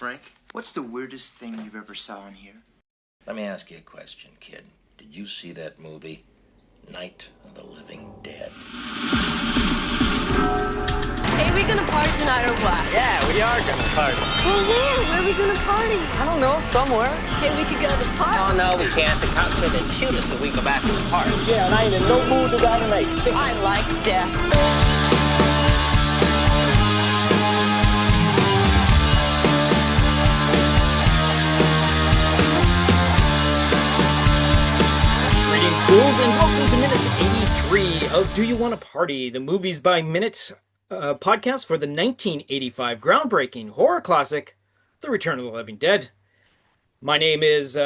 Frank. What's the weirdest thing you've ever saw in here? Let me ask you a question, kid. Did you see that movie, Night of the Living Dead? Hey, we gonna party tonight or what? Yeah, we are gonna party. Well, where are we gonna party? I don't know, somewhere. Hey, we could go to the park. Oh, no, we can't. The cops said they'd shoot us if we go back to the park. Yeah, and I ain't in no mood to die tonight. I like death. Fools, and welcome to minute 83 of Do You Want to Party, the Movies by Minute podcast for the 1985 groundbreaking horror classic, The Return of the Living Dead. My name is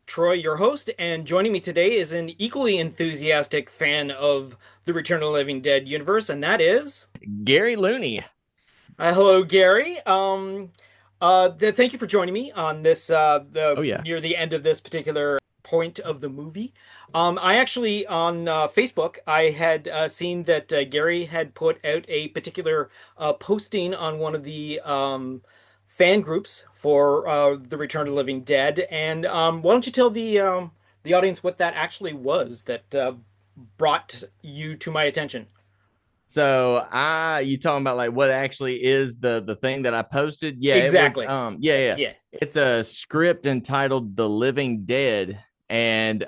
Troy, your host, and joining me today is an equally enthusiastic fan of The Return of the Living Dead universe, and that is... Gary Looney. Hello, Gary. Thank you for joining me on this, near the end of this particular point of the movie. I actually, on Facebook, I had seen that Gary had put out a particular posting on one of the fan groups for The Return of the Living Dead. And why don't you tell the audience what that actually was that brought you to my attention? So you talking about like what actually is the thing that I posted? Yeah, exactly. It was, yeah. It's a script entitled The Living Dead. And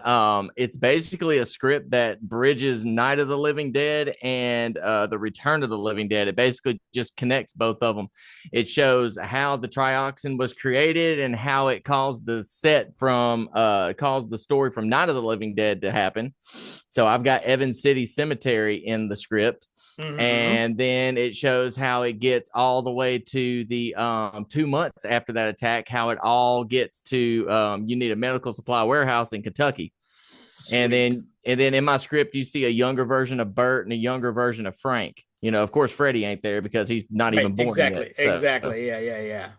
it's basically a script that bridges Night of the Living Dead and The Return of the Living Dead. It basically just connects both of them. It shows how the trioxin was created and how it caused the story from Night of the Living Dead to happen. So I've got Evans City Cemetery in the script. Mm-hmm. And then it shows how it gets all the way to the 2 months after that attack, how it all gets to you need a medical supply warehouse in Kentucky. Sweet. And then in my script, you see a younger version of Bert and a younger version of Frank. You know, of course, Freddie ain't there because he's not even born yet. Exactly. Yeah.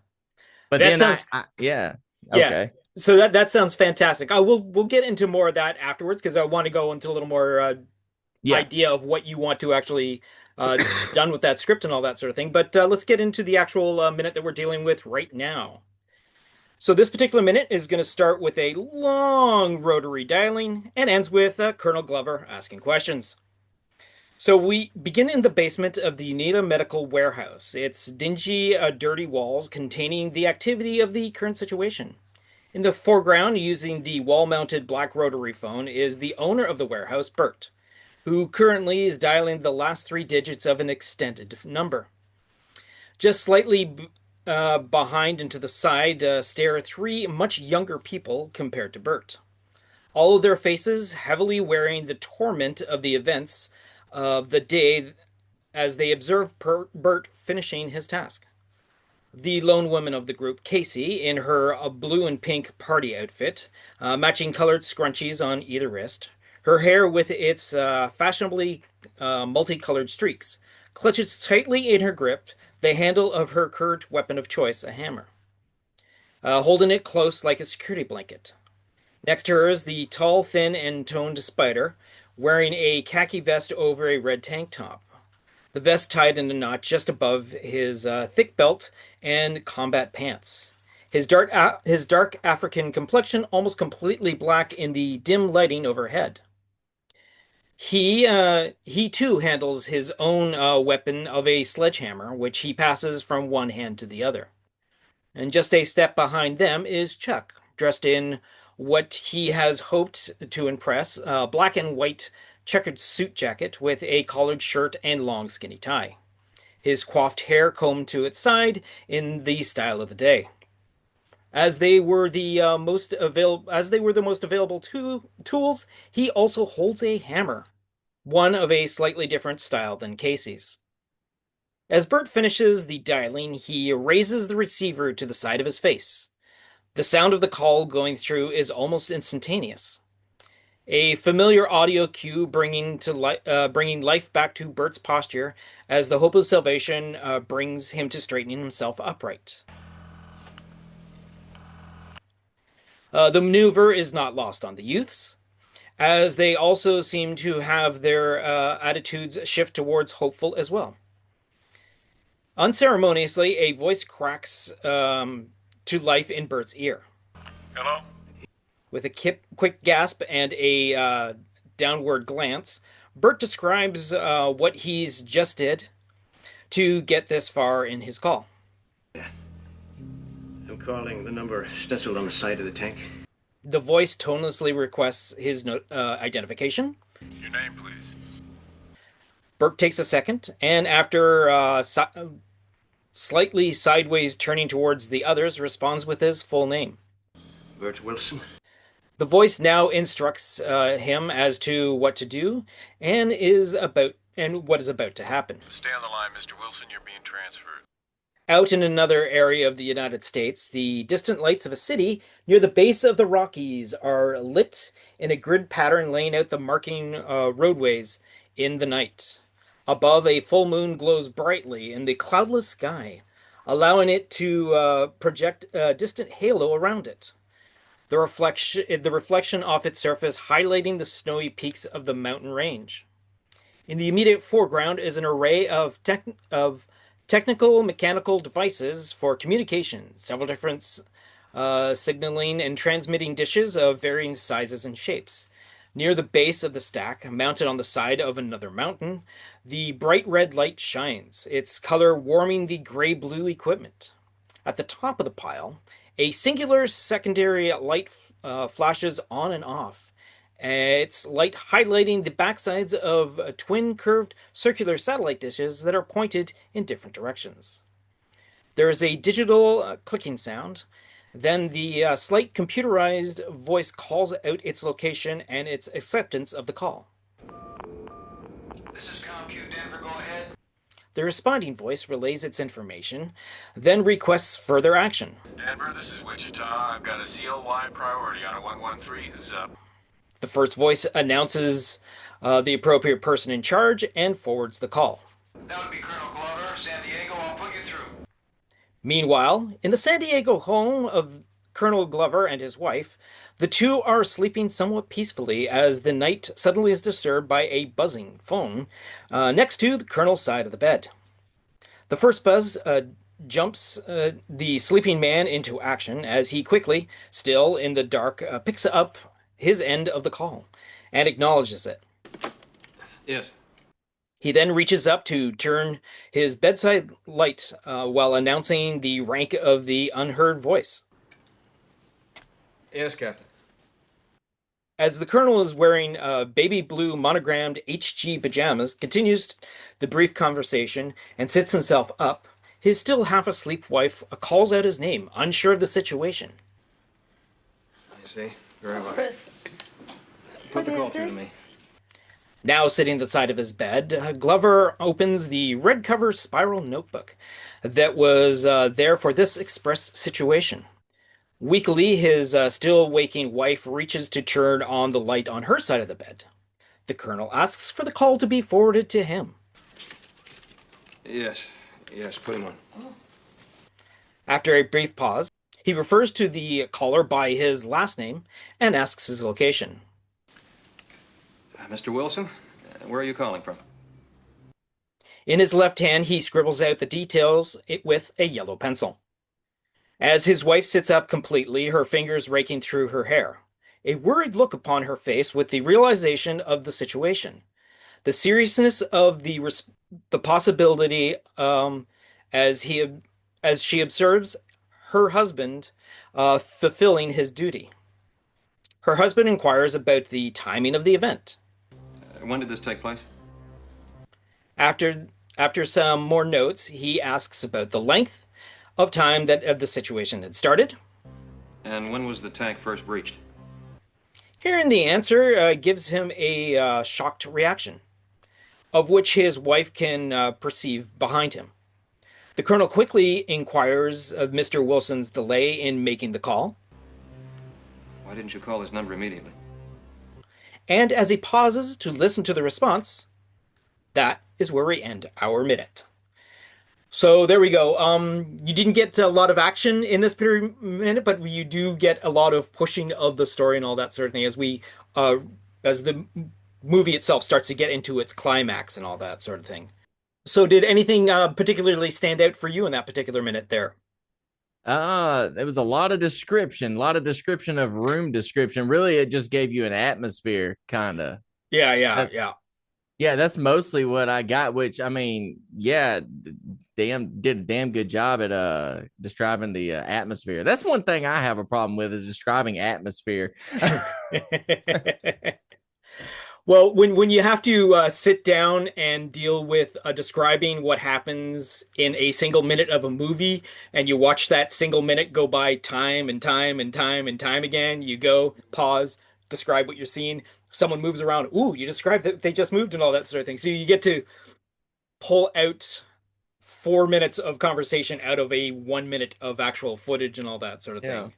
But that then sounds, okay. Yeah. So that sounds fantastic. We'll get into more of that afterwards because I want to go into a little more idea of what you want to actually done with that script and all that sort of thing. But let's get into the actual minute that we're dealing with right now. So this particular minute is going to start with a long rotary dialing and ends with Colonel Glover asking questions. So we begin in the basement of the Unita Medical Warehouse. It's dingy, dirty walls containing the activity of the current situation. In the foreground, using the wall-mounted black rotary phone, is the owner of the warehouse, Bert, who currently is dialing the last 3 digits of an extended number. Just slightly behind and to the side stare 3 much younger people compared to Bert. All of their faces heavily wearing the torment of the events of the day as they observe Bert finishing his task. The lone woman of the group, Casey, in her blue and pink party outfit, matching colored scrunchies on either wrist, her hair with its fashionably multicolored streaks, clutches tightly in her grip the handle of her current weapon of choice, a hammer, holding it close like a security blanket. Next to her is the tall, thin, and toned Spider, wearing a khaki vest over a red tank top. The vest tied in a knot just above his thick belt and combat pants. His dark African complexion almost completely black in the dim lighting overhead. He too handles his own weapon of a sledgehammer, which he passes from one hand to the other. And just a step behind them is Chuck, dressed in what he has hoped to impress, black and white checkered suit jacket with a collared shirt and long skinny tie. His coiffed hair combed to its side in the style of the day. As they were the most available tools, he also holds a hammer, one of a slightly different style than Casey's. As Bert finishes the dialing, he raises the receiver to the side of his face. The sound of the call going through is almost instantaneous. A familiar audio cue bringing life back to Bert's posture as the hope of salvation brings him to straightening himself upright. The maneuver is not lost on the youths, as they also seem to have their attitudes shift towards hopeful as well. Unceremoniously, a voice cracks to life in Bert's ear. Hello? With a quick gasp and a downward glance, Bert describes what he's just did to get this far in his call. I'm calling the number stenciled on the side of the tank. The voice tonelessly requests his identification. Your name, please. Bert takes a second, and after slightly sideways turning towards the others, responds with his full name. Bert Wilson. The voice now instructs him as to what to do and what is about to happen. Stay on the line, Mr. Wilson. You're being transferred. Out in another area of the United States, the distant lights of a city near the base of the Rockies are lit in a grid pattern laying out the marking roadways in the night. Above, a full moon glows brightly in the cloudless sky, allowing it to project a distant halo around it. The reflection off its surface highlighting the snowy peaks of the mountain range. In the immediate foreground is an array of technical mechanical devices for communication, several different signaling and transmitting dishes of varying sizes and shapes. Near the base of the stack, mounted on the side of another mountain, the bright red light shines, its color warming the gray-blue equipment. At the top of the pile, a singular secondary light flashes on and off, its light highlighting the backsides of twin curved circular satellite dishes that are pointed in different directions. There is a digital clicking sound. Then the slight computerized voice calls out its location and its acceptance of the call. This is ComQ Denver, go ahead. The responding voice relays its information, then requests further action. Denver, this is Wichita. I've got a CLY priority on a 113. Who's up? The first voice announces the appropriate person in charge and forwards the call. That would be Colonel Glover, San Diego. I'll put you through. Meanwhile, in the San Diego home of Colonel Glover and his wife, the two are sleeping somewhat peacefully as the night suddenly is disturbed by a buzzing phone next to the Colonel's side of the bed. The first buzz jumps the sleeping man into action as he quickly, still in the dark, picks up his end of the call and acknowledges it. Yes. He then reaches up to turn his bedside light while announcing the rank of the unheard voice. Yes, Captain. As the colonel is wearing baby blue monogrammed HG pajamas, continues the brief conversation and sits himself up, his still half asleep wife calls out his name, unsure of the situation. I see. Very well. Chris. Put the call through to me. Now sitting at the side of his bed, Glover opens the red cover spiral notebook that was there for this express situation. Weakly, his still waking wife reaches to turn on the light on her side of the bed. The colonel asks for the call to be forwarded to him. Yes, put him on. After a brief pause, he refers to the caller by his last name and asks his location. Mr. Wilson, where are you calling from? In his left hand, he scribbles out the details with a yellow pencil. As his wife sits up completely, her fingers raking through her hair, a worried look upon her face with the realization of the situation, the seriousness of the possibility as she observes her husband fulfilling his duty. Her husband inquires about the timing of the event. When did this take place? After some more notes, he asks about the length of time that the situation had started. And when was the tank first breached? Hearing the answer gives him a shocked reaction, of which his wife can perceive behind him. The colonel quickly inquires of Mr. Wilson's delay in making the call. Why didn't you call his number immediately? And as he pauses to listen to the response, that is where we end our minute. So there we go. You didn't get a lot of action in this minute, but you do get a lot of pushing of the story and all that sort of thing as as the movie itself starts to get into its climax and all that sort of thing. So did anything particularly stand out for you in that particular minute there? There was a lot of description of room description. Really, it just gave you an atmosphere, kind of. Yeah, yeah, yeah. Yeah, that's mostly what I got, which I mean, yeah, damn did a damn good job at describing the atmosphere. That's one thing I have a problem with is describing atmosphere. Well, when you have to sit down and deal with describing what happens in a single minute of a movie, and you watch that single minute go by time and time and time and time again, you go, pause, describe what you're seeing. Someone moves around. Ooh, you described that they just moved and all that sort of thing. So you get to pull out 4 minutes of conversation out of a 1 minute of actual footage and all that sort of Yeah. thing.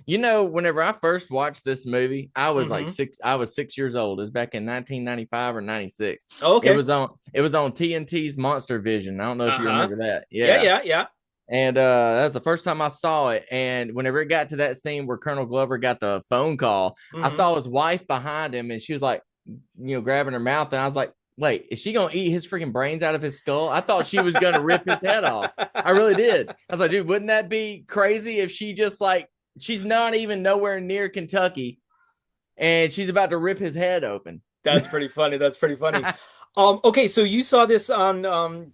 You know, whenever I first watched this movie, I was like Hmm. I was 6 years old. It was back in 1995 or 96. Oh, It okay. was on it was on TNT's Monster Vision. I don't know if you Uh-huh. remember that. Yeah, Yeah. yeah, yeah. And that was the first time I saw it. And whenever it got to that scene where Colonel Glover got the phone call, I Hmm. saw his wife behind him and she was like, grabbing her mouth. And I was like, wait, is she going to eat his freaking brains out of his skull? I thought she was going to rip his head off. I really did. I was like, dude, wouldn't that be crazy if she just like, she's not even nowhere near Kentucky and she's about to rip his head open? That's pretty funny. That's pretty funny. Okay, so you saw this on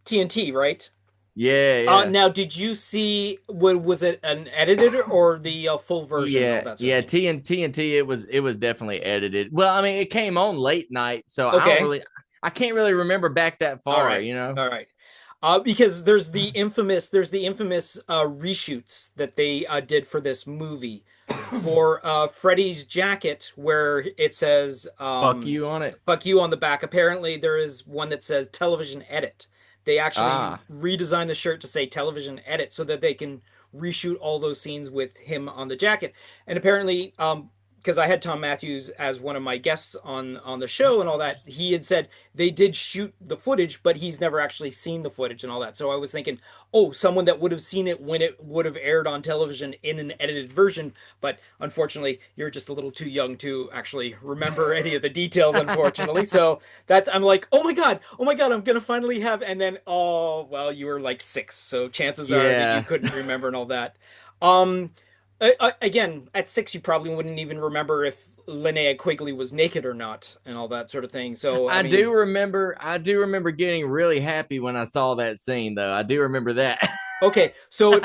TNT, right? Yeah, yeah. Now, did you see what was it an edited or the full version, all Yeah, that sort of yeah, thing? TNT. It was definitely edited. Well, I mean, it came on late night, so Okay. I can't really remember back that All far. right. You know. All right. Because there's the infamous reshoots that they did for this movie for Freddy's jacket where it says Fuck you on it. fuck you on the back. Apparently there is one that says television edit. They actually Ah, redesigned the shirt to say television edit so that they can reshoot all those scenes with him on the jacket. And apparently because I had Tom Matthews as one of my guests on the show and all that, he had said they did shoot the footage, but he's never actually seen the footage and all that. So I was thinking, oh, someone that would have seen it when it would have aired on television in an edited version. But unfortunately, you're just a little too young to actually remember any of the details, unfortunately. So that's I'm like, oh my God, I'm gonna finally have. And then, oh well, you were like 6, so chances are that you yeah. couldn't remember and all that. Um, Again, at 6, you probably wouldn't even remember if Linnea Quigley was naked or not, and all that sort of thing. So, I I mean, do remember. I do remember getting really happy when I saw that scene, though. I do remember that. okay, so it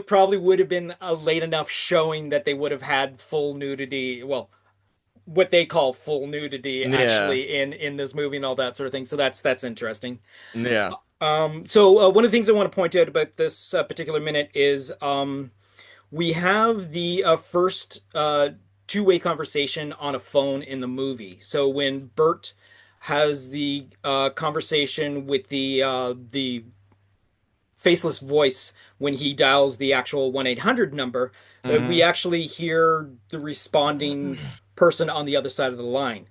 probably would have been a late enough showing that they would have had full nudity. Well, what they call full nudity Yeah, actually in this movie and all that sort of thing. So that's interesting. yeah. So one of the things I want to point out about this particular minute is we have the first two-way conversation on a phone in the movie. So when Bert has the conversation with the faceless voice when he dials the actual 1-800 number, we Hmm. actually hear the responding person on the other side of the line.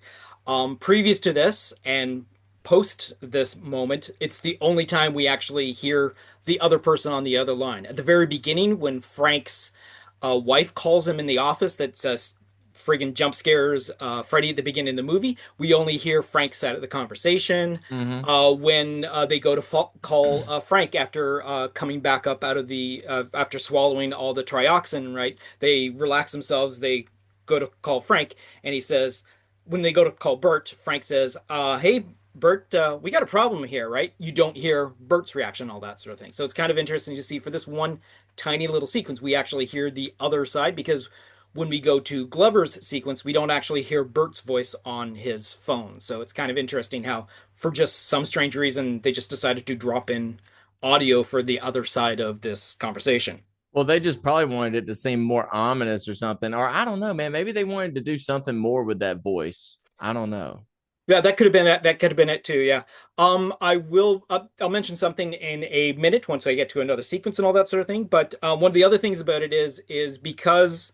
Previous to this and post this moment, it's the only time we actually hear the other person on the other line. At the very beginning, when Frank's wife calls him in the office that says friggin' jump scares Freddy at the beginning of the movie, we only hear Frank's side of the conversation. Hmm. When they go to call Frank after coming back up out of the after swallowing all the trioxin, right? They relax themselves. They go to call Frank, and he says, when they go to call Bert, Frank says, "Hey, Bert, we got a problem here, right?" You don't hear Bert's reaction, all that sort of thing. So it's kind of interesting to see for this one tiny little sequence, we actually hear the other side because when we go to Glover's sequence, we don't actually hear Bert's voice on his phone. So it's kind of interesting how, for just some strange reason, they just decided to drop in audio for the other side of this conversation. Well, they just probably wanted it to seem more ominous or something, or I don't know, man. Maybe they wanted to do something more with that voice. I don't know. Yeah, that could have been it. That could have been it too. Yeah. I'll mention something in a minute once I get to another sequence and all that sort of thing. But one of the other things about it is because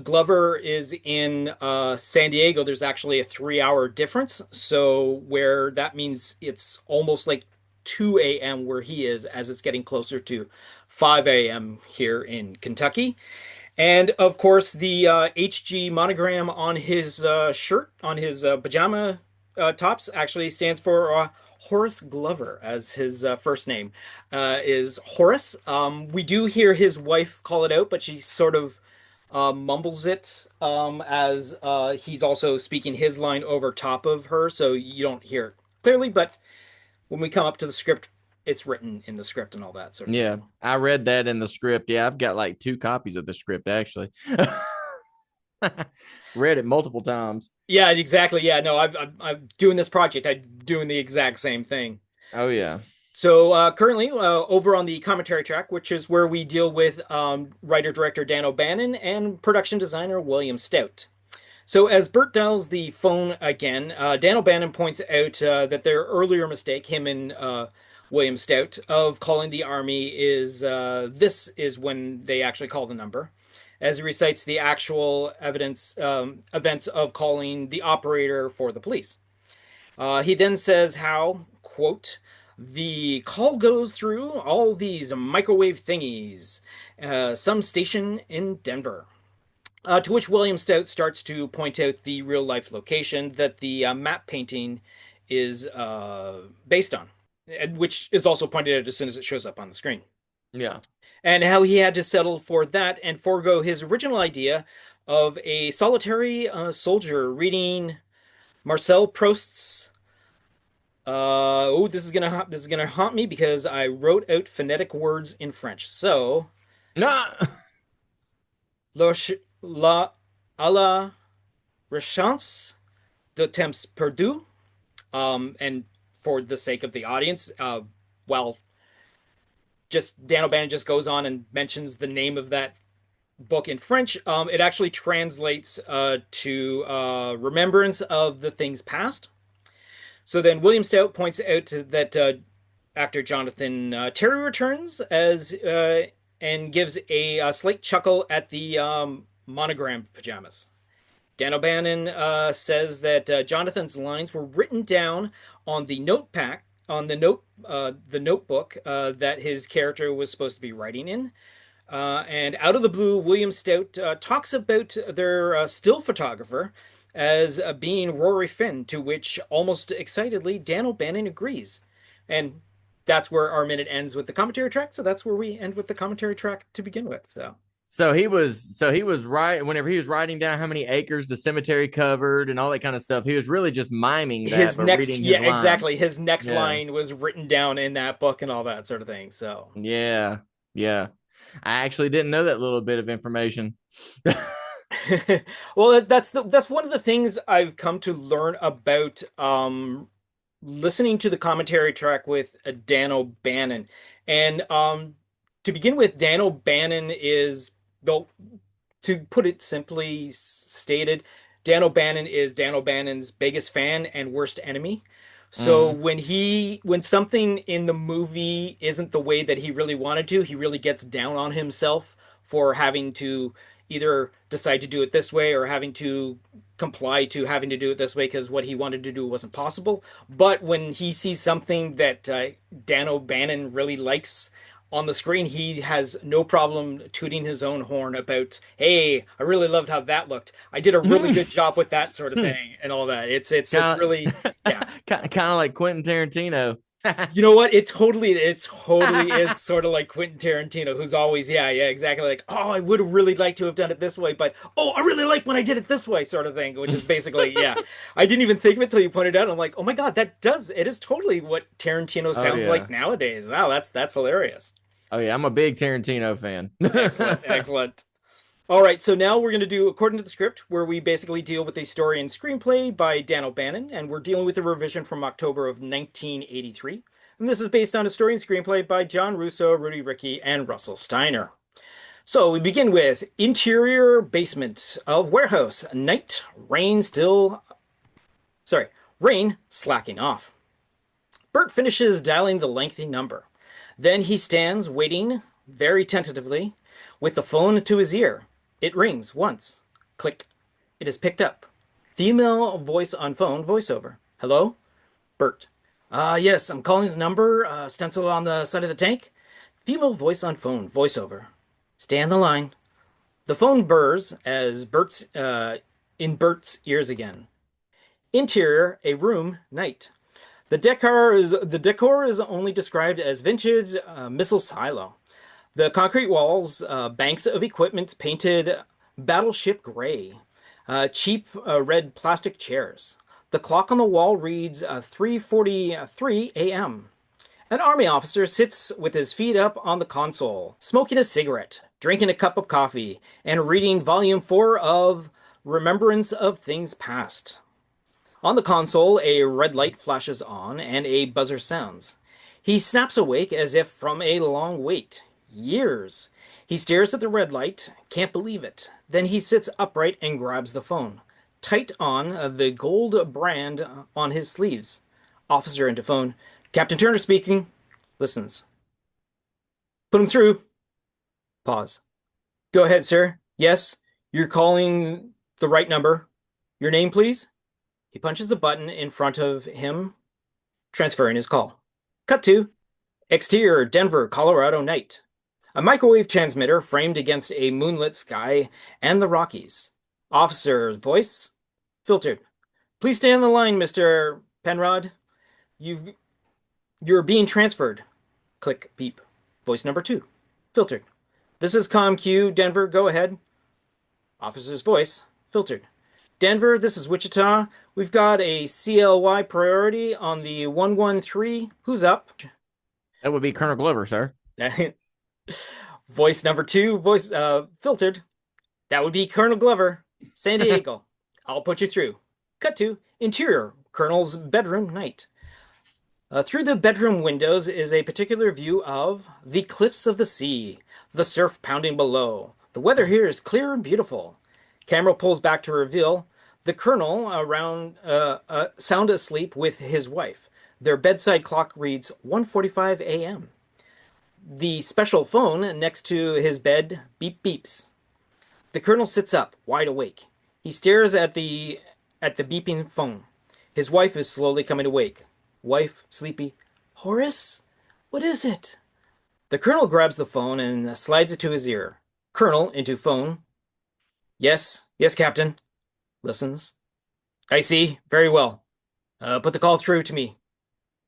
Glover is in San Diego, there's actually a 3 hour difference. So where that means it's almost like 2 a.m. where he is as it's getting closer to 5 a.m. here in Kentucky. And of course, the HG monogram on his shirt, on his pajama tops, actually stands for Horace Glover as his first name is Horace. We do hear his wife call it out, but she sort of mumbles it as he's also speaking his line over top of her, so you don't hear it clearly. But when we come up to the script, it's written in the script and all that sort of Yeah, thing. I read that in the script. Yeah, I've got like 2 copies of the script actually. Read it multiple times. Yeah, exactly. Yeah, no, I'm doing this project. I'm doing the exact same thing. Oh yeah. So currently, over on the commentary track, which is where we deal with writer-director Dan O'Bannon and production designer William Stout. So as Bert dials the phone again, Dan O'Bannon points out that their earlier mistake, him and William Stout, of calling the army is this is when they actually call the number, as he recites the actual events of calling the operator for the police. He then says how, quote, the call goes through all these microwave thingies, some station in Denver. To which William Stout starts to point out the real life location that the map painting is based on, which is also pointed out as soon as it shows up on the screen. Yeah. And how he had to settle for that and forego his original idea of a solitary soldier reading Marcel Proust's. This is gonna haunt me because I wrote out phonetic words in French. So, No. la à la rechance de temps perdu. And for the sake of the audience, well, just Dan O'Bannon just goes on and mentions the name of that book in French. It actually translates to remembrance of the things past. So then William Stout points out that actor Jonathan Terry returns as and gives a slight chuckle at the monogram pajamas. Dan O'Bannon says that Jonathan's lines were written down on the notebook that his character was supposed to be writing in. And out of the blue, William Stout talks about their still photographer as being Rory Finn, to which almost excitedly Dan O'Bannon agrees. And that's where our minute ends with the commentary track. So that's where we end with the commentary track to begin with. So he was right whenever he was writing down how many acres the cemetery covered and all that kind of stuff. He was really just miming that, his but next, reading his lines. exactly. His next line was written down in that book and all that sort of thing. So yeah. I actually didn't know that little bit of information. Well, that's one of the things I've come to learn about listening to the commentary track with Dan O'Bannon. And to begin with, Dan O'Bannon is, well, to put it simply stated, Dan O'Bannon is Dan O'Bannon's biggest fan and worst enemy. So when something in the movie isn't the way that he really wanted to, he really gets down on himself for having to either decide to do it this way or having to comply to having to do it this way because what he wanted to do wasn't possible. But when he sees something that Dan O'Bannon really likes on the screen, he has no problem tooting his own horn about, hey, I really loved how that looked. I did a really good job with that sort of thing and all that. It's really, yeah. Kind of like Quentin Tarantino. You know what? It totally is sort of like Quentin Tarantino, who's always, yeah, exactly. Like, oh, I would have really liked to have done it this way, but oh, I really like when I did it this way, sort of thing, which is basically, yeah. I didn't even think of it till you pointed out. I'm like, oh my God, it is totally what Tarantino sounds like nowadays. Wow, that's hilarious. Oh yeah, I'm a big Tarantino fan. Excellent. All right, so now we're going to do according to the script, where we basically deal with a story and screenplay by Dan O'Bannon, and we're dealing with a revision from October of 1983. And this is based on a story and screenplay by John Russo, Rudy Rickey, and Russell Steiner. So we begin with interior basement of warehouse. Night, rain slacking off. Bert finishes dialing the lengthy number. Then he stands waiting very tentatively with the phone to his ear. It rings once. Click. It is picked up. Female voice on phone, voiceover. Hello? Bert. Yes, I'm calling the number, stenciled on the side of the tank. Female voice on phone, voiceover. Stay on the line. The phone burrs as in Bert's ears again. Interior, a room, night. The decor is only described as vintage missile silo. The concrete walls, banks of equipment painted battleship gray, cheap red plastic chairs. The clock on the wall reads 3:43 a.m. An army officer sits with his feet up on the console, smoking a cigarette, drinking a cup of coffee, and reading volume 4 of Remembrance of Things Past. On the console, a red light flashes on and a buzzer sounds. He snaps awake as if from a long wait. Years. He stares at the red light, can't believe it. Then he sits upright and grabs the phone. Tight on the gold brand on his sleeves. Officer into phone. Captain Turner speaking. Listens. Put him through. Pause. Go ahead, sir. Yes, you're calling the right number. Your name, please? He punches a button in front of him, transferring his call. Cut to exterior Denver, Colorado night. A microwave transmitter framed against a moonlit sky and the Rockies. Officer's voice filtered. Please stay on the line, Mr. Penrod. You're being transferred. Click beep. Voice number 2. Filtered. This is ComQ, Denver, go ahead. Officer's voice filtered. Denver, this is Wichita. We've got a CLY priority on the 113. Who's up? That would be Colonel Glover, sir. Voice number 2, voice filtered. That would be Colonel Glover, San Diego. I'll put you through. Cut to interior, Colonel's bedroom night. Through the bedroom windows is a particular view of the cliffs of the sea, the surf pounding below. The weather here is clear and beautiful. Camera pulls back to reveal the Colonel around sound asleep with his wife. Their bedside clock reads 1:45 a.m. The special phone next to his bed beep beeps. The Colonel sits up, wide awake. He stares at the beeping phone. His wife is slowly coming awake. Wife, sleepy. Horace? What is it? The Colonel grabs the phone and slides it to his ear. Colonel into phone. Yes, Captain. Listens. I see. Very well. Put the call through to me.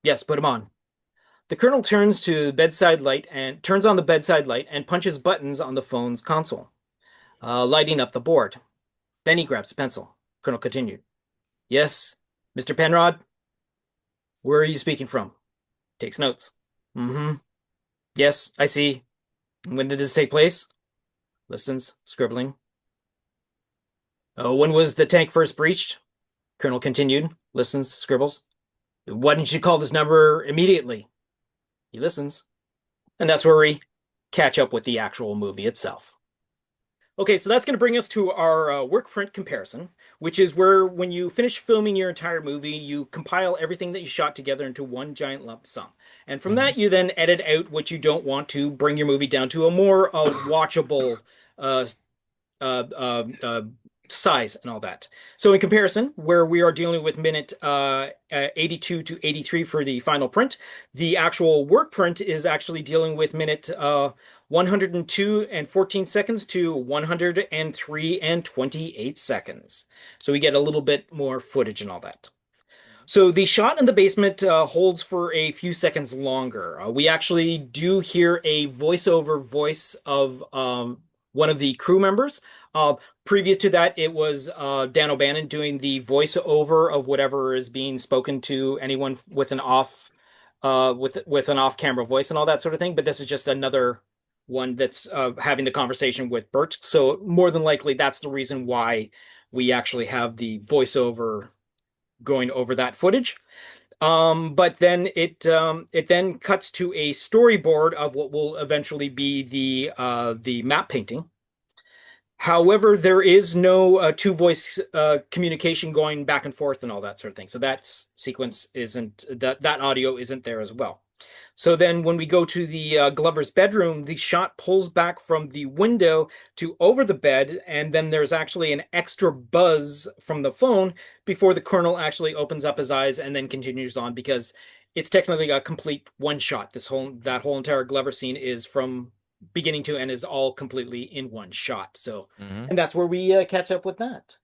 Yes, put him on. The Colonel turns on the bedside light and punches buttons on the phone's console, lighting up the board. Then he grabs a pencil. Colonel continued. Yes, Mr. Penrod? Where are you speaking from? Takes notes. Mm-hmm. Yes, I see. When did this take place? Listens, scribbling. When was the tank first breached? Colonel continued. Listens, scribbles. Why didn't you call this number immediately? He listens. And that's where we catch up with the actual movie itself. Okay, so that's going to bring us to our work print comparison, which is where when you finish filming your entire movie, you compile everything that you shot together into one giant lump sum. And from that, you then edit out what you don't want to bring your movie down to a more watchable size and all that. So in comparison, where we are dealing with minute 82 to 83 for the final print, the actual work print is actually dealing with minute 102 and 14 seconds to 103 and 28 seconds. So we get a little bit more footage and all that. So the shot in the basement holds for a few seconds longer. We actually do hear a voiceover voice of one of the crew members. Previous to that, it was Dan O'Bannon doing the voiceover of whatever is being spoken to anyone with an off off-camera voice and all that sort of thing. But this is just another one that's having the conversation with Bert. So more than likely, that's the reason why we actually have the voiceover going over that footage. But then it then cuts to a storyboard of what will eventually be the map painting. However, there is no two-voice communication going back and forth and all that sort of thing. So that sequence isn't, that audio isn't there as well. So then when we go to the Glover's bedroom, the shot pulls back from the window to over the bed, and then there's actually an extra buzz from the phone before the Colonel actually opens up his eyes and then continues on, because it's technically a complete one shot. That whole entire Glover scene is from beginning to end is all completely in one shot. So, and that's where we catch up with that.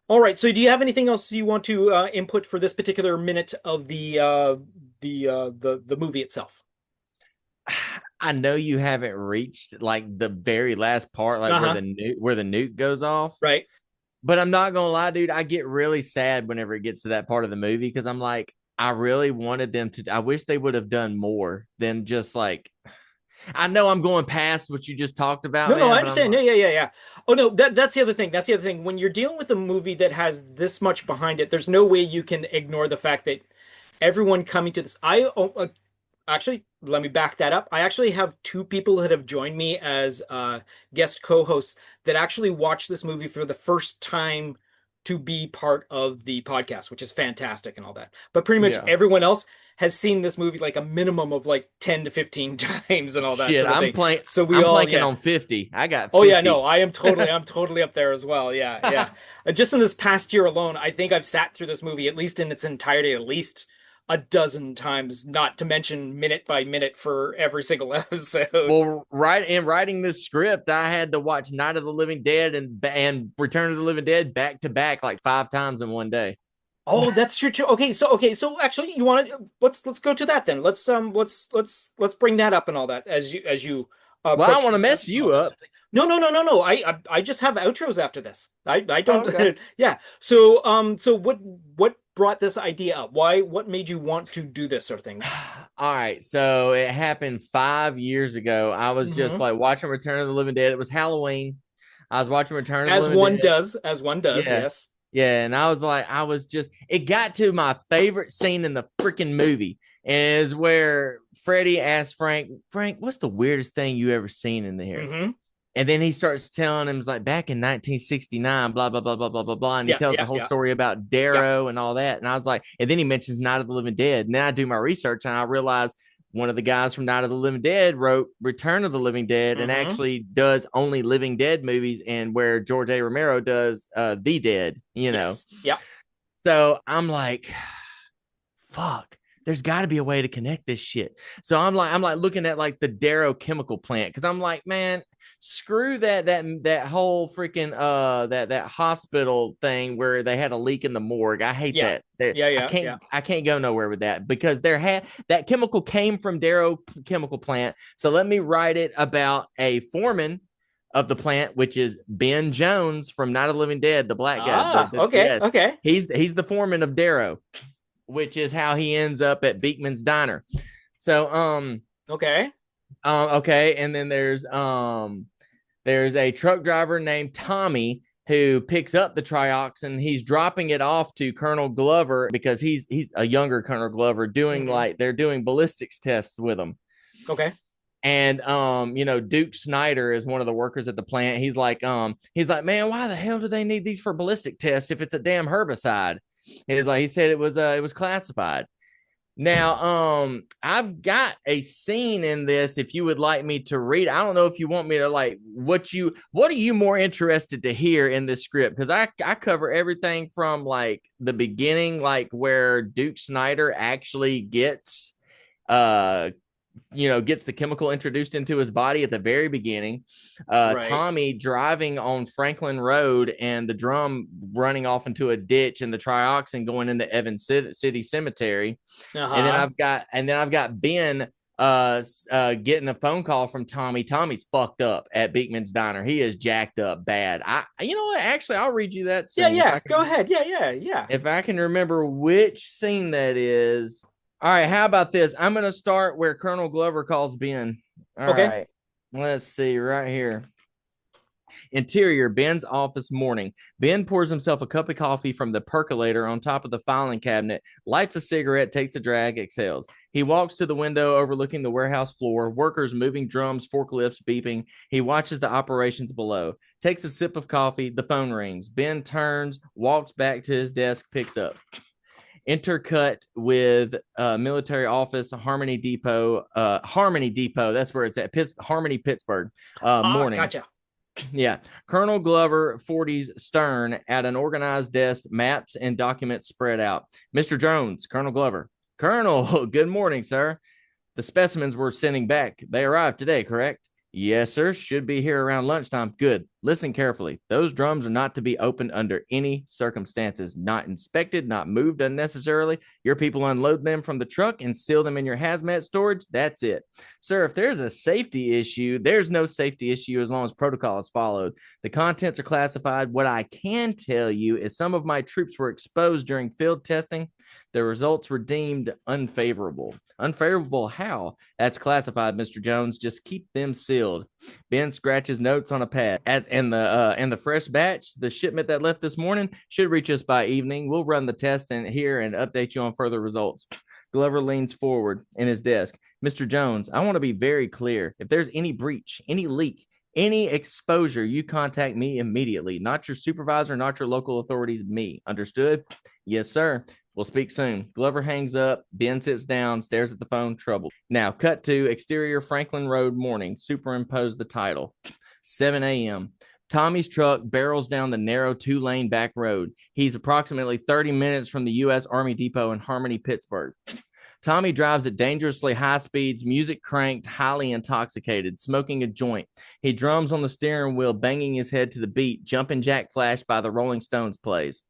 All right. So, do you have anything else you want to input for this particular minute of the movie itself? I know you haven't reached like the very last part, like Uh-huh. where the nuke goes off. Right. But I'm not gonna lie, dude. I get really sad whenever it gets to that part of the movie because I'm like, I really wanted them to. I wish they would have done more than just like. I know I'm going past what you just talked about, No, no, man. I But I'm understand. like, Yeah. Oh no, that's the other thing. That's the other thing. When you're dealing with a movie that has this much behind it, there's no way you can ignore the fact that everyone coming to this. Actually, let me back that up. I actually have two people that have joined me as guest co-hosts that actually watched this movie for the first time to be part of the podcast, which is fantastic and all that. But pretty much yeah. everyone else has seen this movie like a minimum of like 10 to 15 times and all that Shit, sort of I'm thing. playing. So we I'm all, planking yeah. on 50. I got 50. Oh yeah, no, I'm totally up there as well. Yeah. Just in this past year alone, I think I've sat through this movie at least in its entirety at least a dozen times, not to mention minute by minute for every single episode. Well, in writing this script, I had to watch Night of the Living Dead and Return of the Living Dead back to back like 5 times in one day. Oh, that's true too. So actually, you want to let's go to that then. Let's bring that up and all that as you Well, I don't approach want to the mess section and all you that up. sort of thing. No. I just have outros after this. I Oh, don't. okay. Yeah. So what brought this idea up? What made you want to do this sort of thing? All right, so it happened 5 years ago. I was just Mhm. like watching Return of the Living Dead. It was Halloween. I was watching Return of the As Living one Dead. does, Yeah. yes. Yeah, and it got to my favorite scene in the freaking movie, and is where Freddy asks Frank, what's the weirdest thing you ever seen in here? Mm-hmm. And then he starts telling him, it's like back in 1969, blah, blah, blah, blah, blah, blah, blah. And he tells the whole story about Darrow and all that. And I was like, and then he mentions Night of the Living Dead. And then I do my research and I realize one of the guys from Night of the Living Dead wrote Return of the Living Dead and actually does only Living Dead movies, and where George A. Romero does The Dead, you know. Yeah. So I'm like, fuck, there's got to be a way to connect this shit. So I'm like looking at like the Darrow chemical plant, because I'm like, man, screw that whole freaking that hospital thing where they had a leak in the morgue. I hate that. I can't go nowhere with that, because that chemical came from Darrow chemical plant. So let me write it about a foreman of the plant, which is Ben Jones from Night of the Living Dead, the black guy. Okay. He's the foreman of Darrow, which is how he ends up at Beekman's Diner. So okay. And then there's a truck driver named Tommy who picks up the trioxin. He's dropping it off to Colonel Glover, because he's a younger Colonel Glover, doing they're doing ballistics tests with him. Okay. And Duke Snyder is one of the workers at the plant. He's like, man, why the hell do they need these for ballistic tests if it's a damn herbicide? He said it was classified. Now, I've got a scene in this if you would like me to read. I don't know if you want me to like what are you more interested to hear in this script? Because I cover everything from like the beginning, like where Duke Snyder actually gets gets the chemical introduced into his body at the very beginning. Tommy driving on Franklin Road and the drum running off into a ditch, and the trioxin going into Evans City Cemetery. And then I've got Ben getting a phone call from Tommy. Tommy's fucked up at Beekman's Diner. He is jacked up bad. You know what? Actually, I'll read you that scene. Yeah. Go ahead. Yeah. If I can remember which scene that is. All right, how about this? I'm going to start where Colonel Glover calls Ben. All right. Let's see right here. Interior, Ben's office, morning. Ben pours himself a cup of coffee from the percolator on top of the filing cabinet, lights a cigarette, takes a drag, exhales. He walks to the window overlooking the warehouse floor, workers moving drums, forklifts beeping. He watches the operations below, takes a sip of coffee, the phone rings. Ben turns, walks back to his desk, picks up. Intercut with military office, Harmony Depot. That's where it's at. Harmony, Pittsburgh. Morning. Gotcha. Yeah. Colonel Glover, 40s, stern, at an organized desk, maps and documents spread out. Mr. Jones, Colonel Glover. Colonel, good morning, sir. The specimens we're sending back, they arrived today, correct? Yes, sir. Should be here around lunchtime. Good. Listen carefully. Those drums are not to be opened under any circumstances, not inspected, not moved unnecessarily. Your people unload them from the truck and seal them in your hazmat storage. That's it. Sir, if there's a safety issue, there's no safety issue as long as protocol is followed. The contents are classified. What I can tell you is some of my troops were exposed during field testing. The results were deemed unfavorable. Unfavorable how? That's classified, Mr. Jones. Just keep them sealed. Ben scratches notes on a pad. And the fresh batch, the shipment that left this morning, should reach us by evening. We'll run the tests and update you on further results. Glover leans forward in his desk. Mr. Jones, I want to be very clear. If there's any breach, any leak, any exposure, you contact me immediately. Not your supervisor, not your local authorities, me. Understood? Yes, sir. We'll speak soon. Glover hangs up. Ben sits down, stares at the phone, troubled. Now, cut to exterior Franklin Road morning. Superimpose the title. 7 a.m. Tommy's truck barrels down the narrow 2-lane back road. He's approximately 30 minutes from the U.S. Army Depot in Harmony, Pittsburgh. Tommy drives at dangerously high speeds, music cranked, highly intoxicated, smoking a joint. He drums on the steering wheel, banging his head to the beat. Jumpin' Jack Flash by the Rolling Stones plays.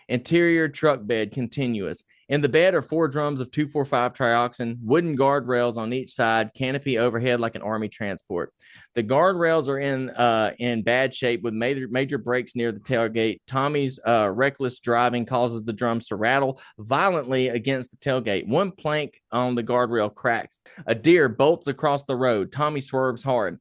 Interior truck bed continuous. In the bed are 4 drums of 2,4,5 trioxin, wooden guardrails on each side, canopy overhead like an army transport. The guardrails are in bad shape with major breaks near the tailgate. Tommy's reckless driving causes the drums to rattle violently against the tailgate. One plank on the guardrail cracks. A deer bolts across the road. Tommy swerves hard.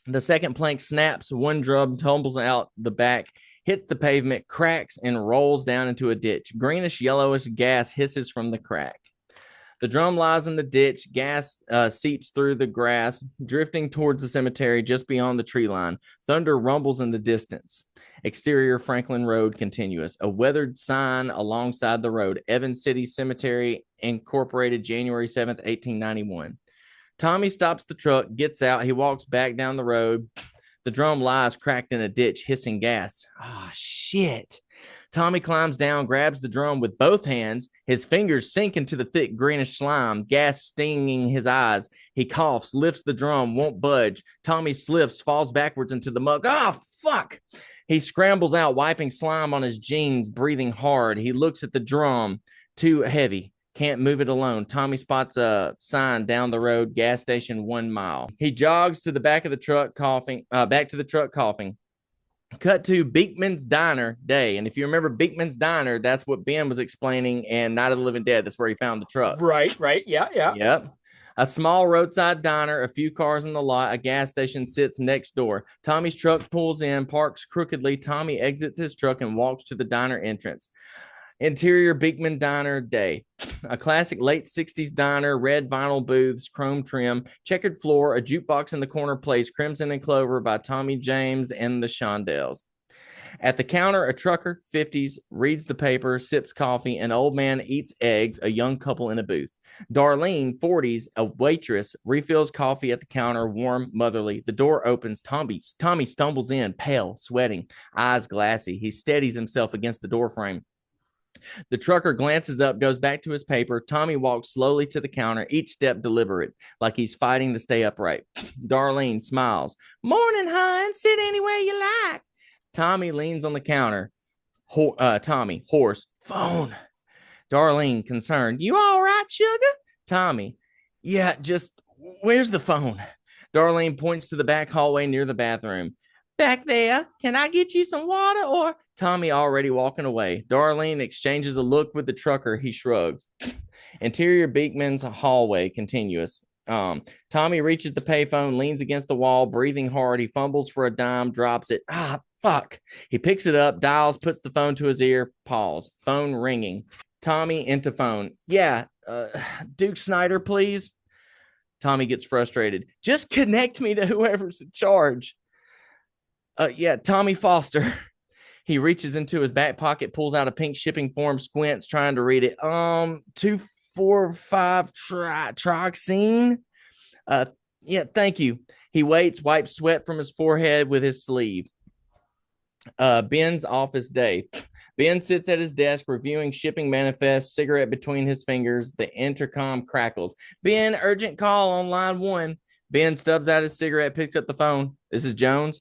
The second plank snaps. One drum tumbles out the back, hits the pavement, cracks, and rolls down into a ditch. Greenish yellowish gas hisses from the crack. The drum lies in the ditch. Gas seeps through the grass, drifting towards the cemetery just beyond the tree line. Thunder rumbles in the distance. Exterior Franklin Road continuous. A weathered sign alongside the road. Evans City Cemetery, Incorporated, January 7th, 1891. Tommy stops the truck, gets out. He walks back down the road. The drum lies cracked in a ditch, hissing gas. Ah, shit. Tommy climbs down, grabs the drum with both hands. His fingers sink into the thick greenish slime, gas stinging his eyes. He coughs, lifts the drum, won't budge. Tommy slips, falls backwards into the mud. Ah, fuck. He scrambles out, wiping slime on his jeans, breathing hard. He looks at the drum. Too heavy. Can't move it alone. Tommy spots a sign down the road, gas station 1 mile. He jogs to the back of the truck, coughing. Back to the truck, coughing. Cut to Beekman's Diner day. And if you remember Beekman's Diner, that's what Ben was explaining in Night of the Living Dead. That's where he found the truck. Right. Yeah. Yep. A small roadside diner, a few cars in the lot, a gas station sits next door. Tommy's truck pulls in, parks crookedly. Tommy exits his truck and walks to the diner entrance. Interior Beekman Diner day. A classic late 60s diner, red vinyl booths, chrome trim, checkered floor, a jukebox in the corner plays Crimson and Clover by Tommy James and the Shondells. At the counter, a trucker, 50s, reads the paper, sips coffee. An old man eats eggs, a young couple in a booth. Darlene, 40s, a waitress, refills coffee at the counter, warm, motherly. The door opens. Tommy stumbles in, pale, sweating, eyes glassy. He steadies himself against the doorframe. The trucker glances up, goes back to his paper. Tommy walks slowly to the counter, each step deliberate, like he's fighting to stay upright. Darlene smiles. Morning, hon. Sit anywhere you like. Tommy leans on the counter. Tommy, hoarse. Phone. Darlene, concerned. You all right, sugar? Tommy, yeah, just, where's the phone? Darlene points to the back hallway near the bathroom. Back there. Can I get you some water or? Tommy already walking away. Darlene exchanges a look with the trucker. He shrugs. Interior Beekman's hallway continuous. Tommy reaches the payphone, leans against the wall, breathing hard. He fumbles for a dime, drops it. Ah, fuck. He picks it up, dials, puts the phone to his ear, pause. Phone ringing. Tommy into phone. Yeah, Duke Snyder, please. Tommy gets frustrated. Just connect me to whoever's in charge. Yeah, Tommy Foster. He reaches into his back pocket, pulls out a pink shipping form, squints, trying to read it. 2,4,5 trioxin. Yeah, thank you. He waits, wipes sweat from his forehead with his sleeve. Ben's office day. Ben sits at his desk reviewing shipping manifests, cigarette between his fingers. The intercom crackles. Ben, urgent call on line 1. Ben stubs out his cigarette, picks up the phone. This is Jones.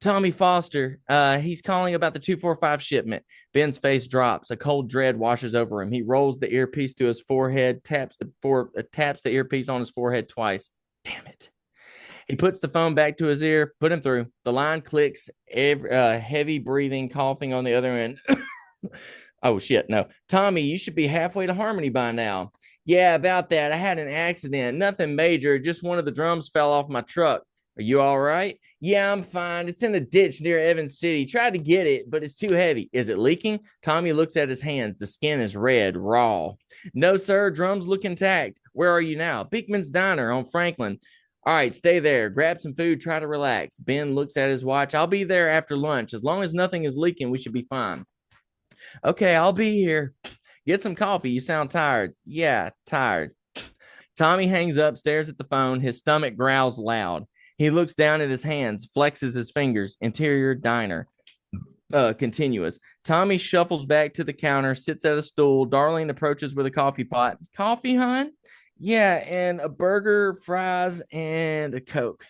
Tommy Foster, he's calling about the 245 shipment. Ben's face drops. A cold dread washes over him. He rolls the earpiece to his forehead, taps the earpiece on his forehead twice. Damn it. He puts the phone back to his ear. Put him through. The line clicks. Heavy breathing, coughing on the other end. Oh, shit, no. Tommy, you should be halfway to Harmony by now. Yeah, about that. I had an accident. Nothing major. Just one of the drums fell off my truck. Are you all right? Yeah, I'm fine. It's in a ditch near Evans City. Tried to get it, but it's too heavy. Is it leaking? Tommy looks at his hands. The skin is red, raw. No, sir. Drums look intact. Where are you now? Beekman's Diner on Franklin. All right, stay there. Grab some food. Try to relax. Ben looks at his watch. I'll be there after lunch. As long as nothing is leaking, we should be fine. Okay, I'll be here. Get some coffee. You sound tired. Yeah, tired. Tommy hangs up, stares at the phone. His stomach growls loud. He looks down at his hands, flexes his fingers. Interior diner. Continuous. Tommy shuffles back to the counter, sits at a stool. Darlene approaches with a coffee pot. Coffee, hon? Yeah, and a burger, fries, and a Coke.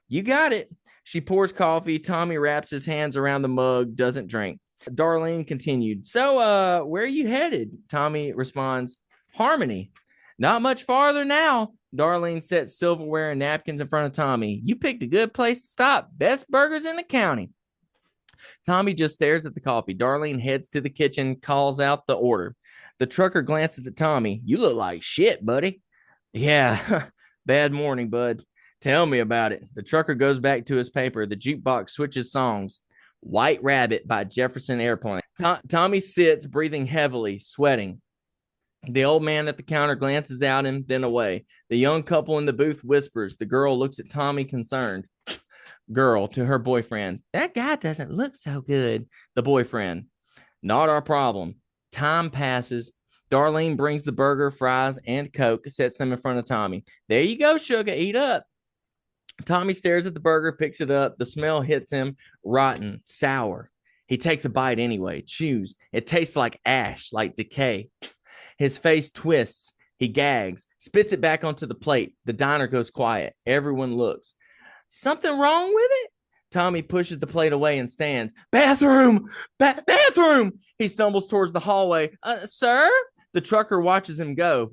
You got it. She pours coffee. Tommy wraps his hands around the mug, doesn't drink. Darlene continued. So, where are you headed? Tommy responds, Harmony. Not much farther now. Darlene sets silverware and napkins in front of Tommy. You picked a good place to stop. Best burgers in the county. Tommy just stares at the coffee. Darlene heads to the kitchen, calls out the order. The trucker glances at Tommy. You look like shit, buddy. Yeah, bad morning, bud. Tell me about it. The trucker goes back to his paper. The jukebox switches songs. White Rabbit by Jefferson Airplane. Tommy sits, breathing heavily, sweating. The old man at the counter glances at him, then away. The young couple in the booth whispers. The girl looks at Tommy concerned. Girl to her boyfriend. That guy doesn't look so good. The boyfriend. Not our problem. Time passes. Darlene brings the burger, fries, and Coke, sets them in front of Tommy. There you go, sugar. Eat up. Tommy stares at the burger, picks it up. The smell hits him. Rotten, sour. He takes a bite anyway. Chews. It tastes like ash, like decay. His face twists. He gags, spits it back onto the plate. The diner goes quiet. Everyone looks. Something wrong with it? Tommy pushes the plate away and stands. Bathroom! Bathroom! He stumbles towards the hallway. Sir? The trucker watches him go.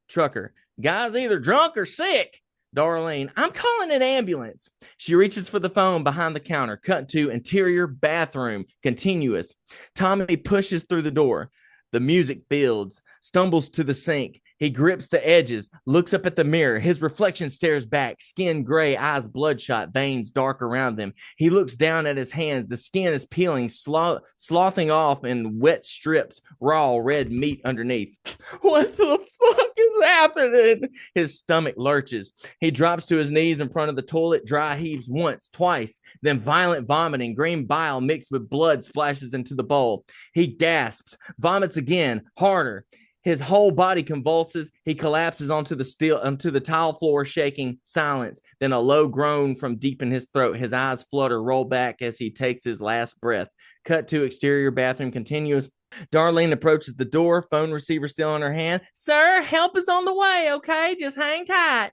Trucker. Guy's either drunk or sick. Darlene. I'm calling an ambulance. She reaches for the phone behind the counter. Cut to interior bathroom. Continuous. Tommy pushes through the door. The music builds, stumbles to the sink. He grips the edges, looks up at the mirror. His reflection stares back, skin gray, eyes bloodshot, veins dark around them. He looks down at his hands. The skin is peeling, sloughing off in wet strips, raw red meat underneath. What the fuck is happening? His stomach lurches. He drops to his knees in front of the toilet, dry heaves once, twice, then violent vomiting. Green bile mixed with blood splashes into the bowl. He gasps, vomits again, harder. His whole body convulses. He collapses onto the tile floor, shaking. Silence. Then a low groan from deep in his throat. His eyes flutter, roll back as he takes his last breath. Cut to exterior bathroom continuous. Darlene approaches the door, phone receiver still in her hand. Sir, help is on the way, okay? Just hang tight.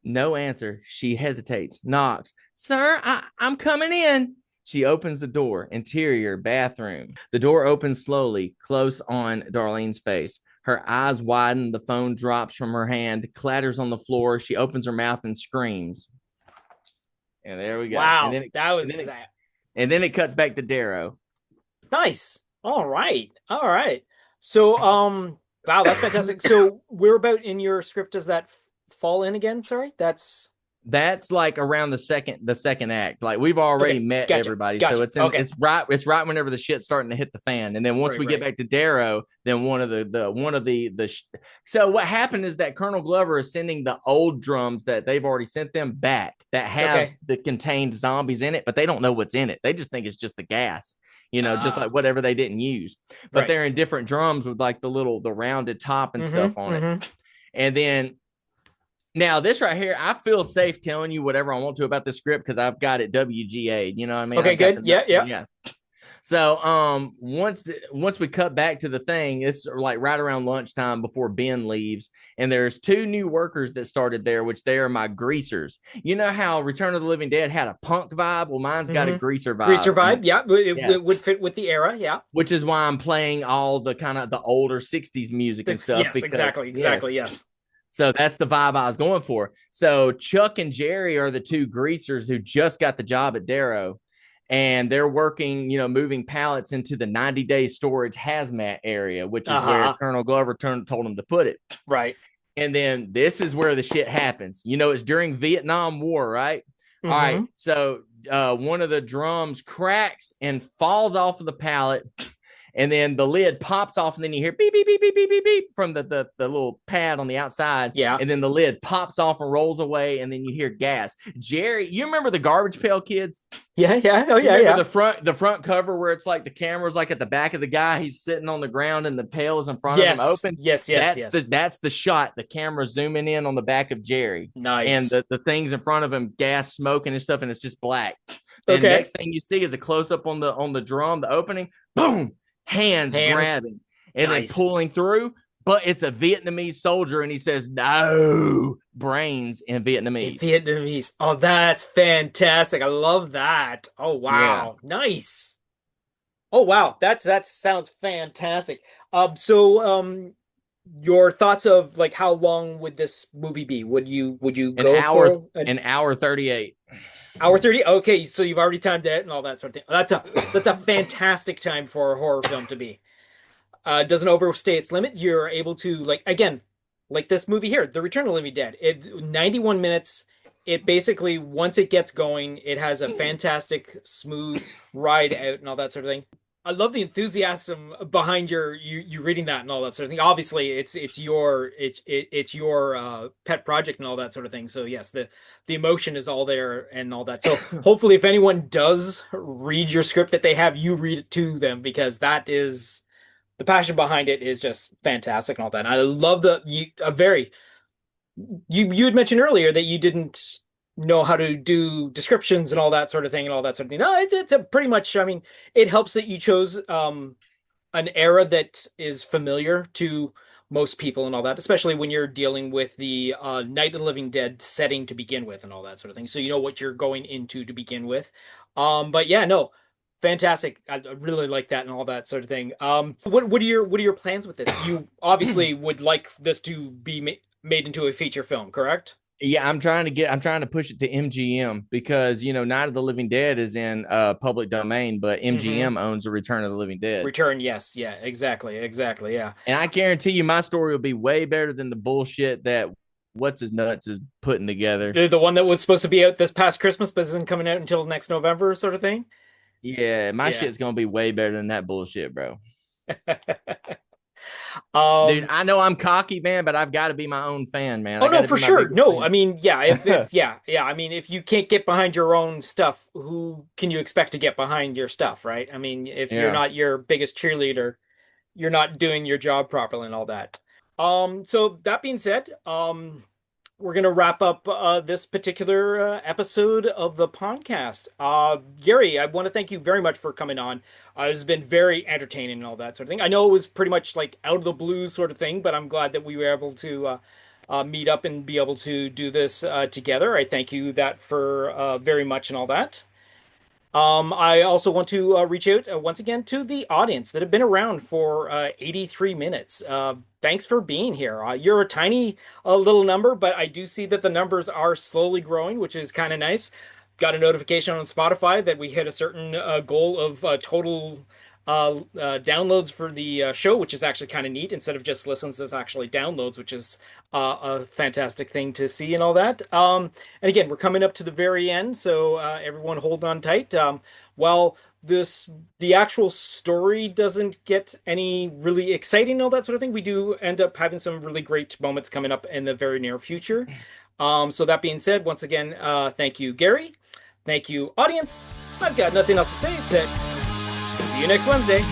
No answer. She hesitates, knocks. Sir, I'm coming in. She opens the door. Interior bathroom. The door opens slowly, close on Darlene's face. Her eyes widen. The phone drops from her hand, clatters on the floor. She opens her mouth and screams. And there we go. Wow, and then it cuts back to Darrow. Nice. All right. So, wow, that's fantastic. So, where about in your script does that fall in again? Sorry, that's like around the second act. Like we've already met everybody, so it's right whenever the shit's starting to hit the fan. And then once we get back to Darrow, then one of the so what happened is that Colonel Glover is sending the old drums that they've already sent them back that have the contained zombies in it, but they don't know what's in it. They just think it's just the gas. Just like whatever they didn't use, but they're in different drums with like the rounded top and stuff on it. And then now this right here, I feel safe telling you whatever I want to about the script because I've got it WGA'd. You know what I mean? Okay, good. Yeah. So once we cut back to the thing, it's like right around lunchtime before Ben leaves, and there's 2 new workers that started there, which they are my greasers. You know how Return of the Living Dead had a punk vibe? Well, mine's got a greaser vibe. Greaser vibe, yeah. It would fit with the era, yeah. Which is why I'm playing all the kind of the older 60s music and stuff. Yes, exactly, yes. So that's the vibe I was going for. So Chuck and Jerry are the 2 greasers who just got the job at Darrow. And they're working, moving pallets into the 90-day storage hazmat area, which is where Colonel Glover told them to put it. Right. And then this is where the shit happens. It's during Vietnam War, right? Mm-hmm. All right. So one of the drums cracks and falls off of the pallet. And then the lid pops off, and then you hear beep, beep, beep, beep, beep, beep, beep from the little pad on the outside. Yeah. And then the lid pops off and rolls away, and then you hear gas. Jerry, you remember the Garbage Pail Kids? Yeah. Oh, yeah. The front cover where it's like the camera's like at the back of the guy. He's sitting on the ground, and the pail is in front of him open. Yes. That's the shot. The camera zooming in on the back of Jerry. Nice. And the things in front of him, gas smoking and stuff, and it's just black. And next thing you see is a close-up on the drum, the opening. Boom! Hands grabbing and then pulling through, but it's a Vietnamese soldier, and he says, "No," brains in Vietnamese. Oh, that's fantastic. I love that. Oh, wow. Yeah. Nice. Oh, wow. That sounds fantastic. So your thoughts of like how long would this movie be? Would you go for an hour 38? Hour 30. Okay, so you've already timed it and all that sort of thing. That's a fantastic time for a horror film to be. Doesn't overstay its limit. You're able to like this movie here, The Return of the Living Dead. 91 minutes. It basically, once it gets going, it has a fantastic smooth ride out and all that sort of thing. I love the enthusiasm behind you reading that and all that sort of thing. Obviously, it's your pet project and all that sort of thing. So yes, the emotion is all there and all that. So hopefully, if anyone does read your script, that they have you read it to them, because that is the passion behind it is just fantastic and all that. And I love you had mentioned earlier that you didn't know how to do descriptions and all that sort of thing. No, it's a pretty much, I mean, it helps that you chose an era that is familiar to most people and all that, especially when you're dealing with the Night of the Living Dead setting to begin with and all that sort of thing. So you know what you're going into to begin with. But yeah, no, fantastic. I really like that and all that sort of thing. What are your plans with this? You obviously would like this to be made into a feature film, correct? Yeah, I'm trying to push it to MGM, because Night of the Living Dead is in public domain, but MGM owns the Return of the Living Dead. Yes, yeah, exactly, yeah. And I guarantee you, my story will be way better than the bullshit that What's His Nuts is putting together. The one that was supposed to be out this past Christmas, but isn't coming out until next November, sort of thing. Yeah, my shit's gonna be way better than that bullshit, bro. Dude, I know I'm cocky, man, but I've got to be my own fan, man. Oh no, for sure. No, fan. I mean, yeah, I mean, if you can't get behind your own stuff, who can you expect to get behind your stuff, right? I mean, if you're not your biggest cheerleader, you're not doing your job properly and all that. So that being said, we're going to wrap up this particular episode of the podcast. Gary, I want to thank you very much for coming on. This has been very entertaining and all that sort of thing. I know it was pretty much like out of the blue sort of thing, but I'm glad that we were able to meet up and be able to do this together. I thank you for very much and all that. I also want to reach out once again to the audience that have been around for 83 minutes. Thanks for being here. You're a tiny little number, but I do see that the numbers are slowly growing, which is kind of nice. Got a notification on Spotify that we hit a certain goal of total downloads for the show, which is actually kind of neat. Instead of just listens, it's actually downloads, which is a fantastic thing to see and all that. And again, we're coming up to the very end, so everyone hold on tight. While the actual story doesn't get any really exciting and all that sort of thing, we do end up having some really great moments coming up in the very near future. So that being said, once again, thank you, Gary. Thank you, audience. I've got nothing else to say except see you next Wednesday.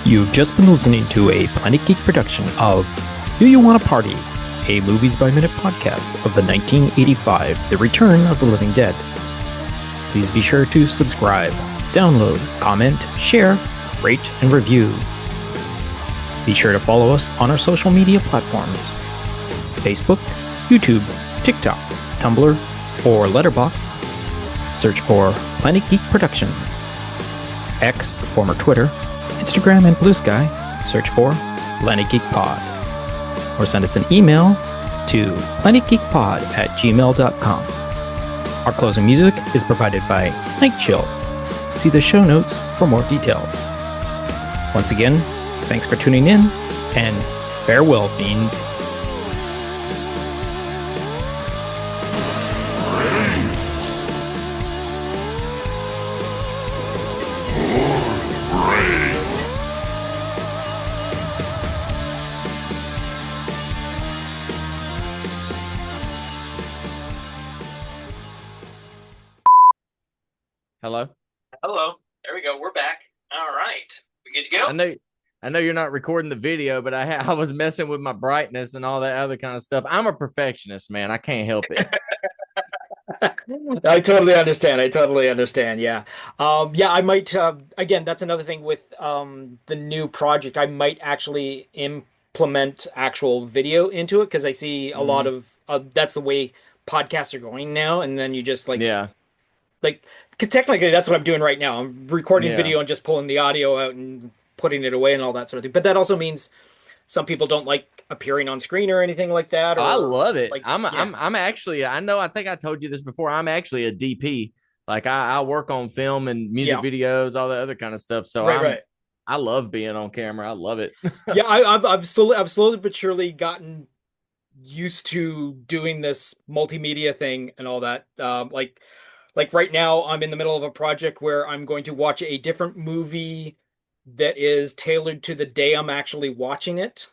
You've just been listening to a Planet Geek production of Do You Want to Party? A Movies by Minute podcast of the 1985 The Return of the Living Dead. Please be sure to subscribe, download, comment, share, rate, and review. Be sure to follow us on our social media platforms: Facebook, YouTube, TikTok, Tumblr, or Letterboxd. Search for Planet Geek Productions. X, former Twitter, Instagram, and Blue Sky, search for Planet Geek Pod. Or send us an email to planetgeekpod@gmail.com. Our closing music is provided by Night Chill. See the show notes for more details. Once again, thanks for tuning in, and farewell, fiends. Hello. Hello. There we go. We're back. All right. We good to go? I know you're not recording the video, but I was messing with my brightness and all that other kind of stuff. I'm a perfectionist, man. I can't help it. I totally understand. Yeah. I might again, that's another thing with the new project. I might actually implement actual video into it because I see a lot of that's the way podcasts are going now, and then you just like, because technically that's what I'm doing right now. I'm recording video and just pulling the audio out and putting it away and all that sort of thing. But that also means some people don't like appearing on screen or anything like that. Or, I love it. Like, I'm actually, I think I told you this before. I'm actually a DP. Like I work on film and music videos, all that other kind of stuff. So I love being on camera. I love it. Yeah, I've slowly but surely gotten used to doing this multimedia thing and all that. Like right now, I'm in the middle of a project where I'm going to watch a different movie that is tailored to the day I'm actually watching it.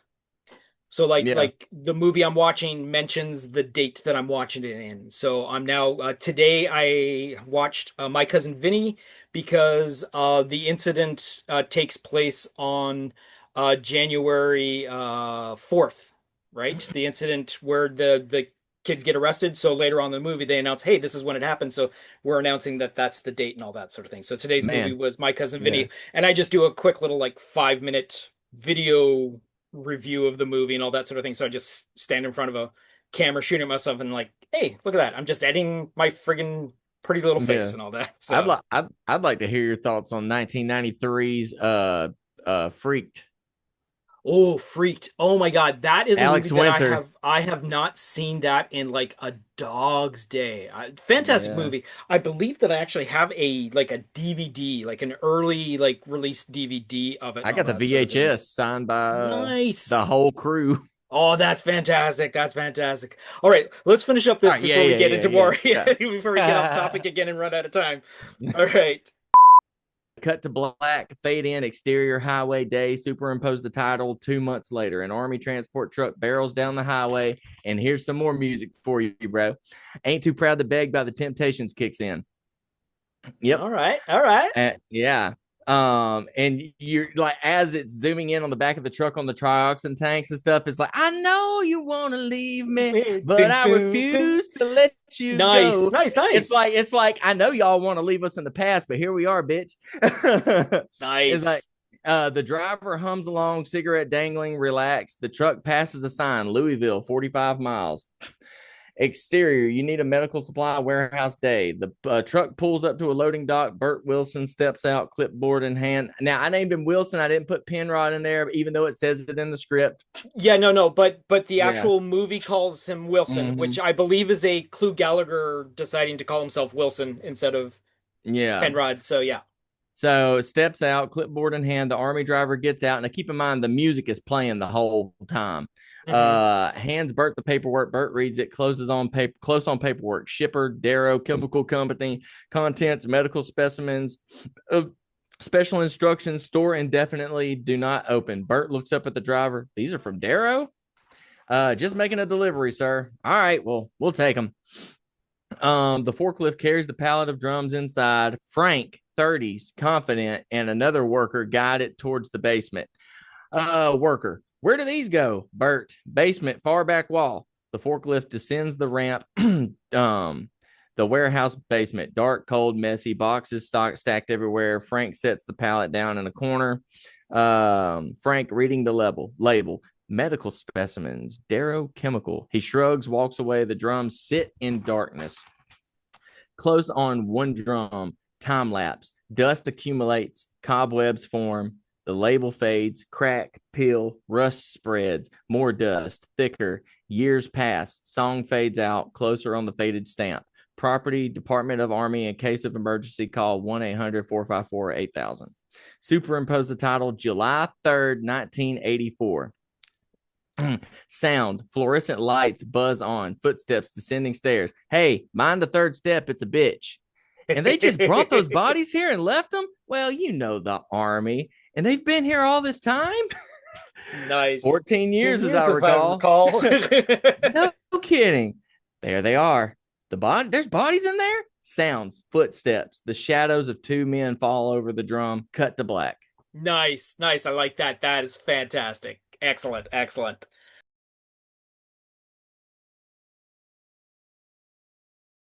So like the movie I'm watching mentions the date that I'm watching it in. So I'm now today I watched My Cousin Vinny because the incident takes place on January 4th, right? The incident where the kids get arrested. So later on in the movie, they announce, hey, this is when it happened. So we're announcing that that's the date and all that sort of thing. So today's movie was My Cousin Vinny. And I just do a quick little like 5-minute video review of the movie and all that sort of thing. So I just stand in front of a camera shooting myself and like, hey, look at that. I'm just editing my friggin' pretty little face and all that. So I'd like to hear your thoughts on 1993's Freaked. Oh, Freaked. Oh my God. That is Alex a movie Winter. that I have not seen that in like a dog's day. Fantastic movie. I believe that I actually have a DVD, like an early like released DVD of it. I got the VHS signed by the whole crew. Oh, that's fantastic. That's fantastic. All right, let's finish up this before we get into more before we get off topic again and run out of time. All right. Cut to black, fade in, exterior highway day, superimpose the title 2 months later. An army transport truck barrels down the highway, and here's some more music for you, bro. Ain't Too Proud to Beg by the Temptations kicks in. Yep. All right. Yeah. And you're like, as it's zooming in on the back of the truck on the trioxin tanks and stuff, it's like, I know you want to leave me, but I refuse to let you go. Nice. It's like, I know y'all want to leave us in the past, but here we are, bitch. Nice. It's like, the driver hums along, cigarette dangling, relaxed. The truck passes a sign, Louisville, 45 miles. Exterior, you need a medical supply warehouse day. The truck pulls up to a loading dock. Bert Wilson steps out, clipboard in hand. Now, I named him Wilson. I didn't put Penrod in there, even though it says it in the script. Yeah, no. But the actual movie calls him Wilson, which I believe is a Clu Gallagher deciding to call himself Wilson instead of Penrod. So, yeah. So steps out, clipboard in hand. The army driver gets out. Now, keep in mind, the music is playing the whole time. Hands Bert the paperwork. Bert reads it. Close on paperwork. Shipper, Darrow Chemical Company. Contents, medical specimens. Special instructions. Store indefinitely. Do not open. Bert looks up at the driver. These are from Darrow? Just making a delivery, sir. All right, well, we'll take them. The forklift carries the pallet of drums inside. Frank, 30s, confident, and another worker guide it towards the basement. Worker, where do these go? Bert, basement, far back wall. The forklift descends the ramp. The The warehouse basement, dark, cold, messy, boxes stacked everywhere. Frank sets the pallet down in a corner. Frank reading the label. Medical specimens, Darrow Chemical. He shrugs, walks away. The drums sit in darkness. Close on one drum, time lapse. Dust accumulates, cobwebs form. The label fades, crack, peel, rust spreads. More dust, thicker. Years pass. Song fades out, closer on the faded stamp. Property, Department of Army. In case of emergency, call 1-800-454-8000. Superimpose the title, July 3rd, 1984. Sound, fluorescent lights buzz on, footsteps descending stairs. Hey, mind the third step, it's a bitch. And they just brought those bodies here and left them? Well, you know the Army. And they've been here all this time? Nice. 14 years, as I recall. No kidding. There they are. There's bodies in there? Sounds, footsteps. The shadows of two men fall over the drum. Cut to black. Nice. I like that. That is fantastic. Excellent.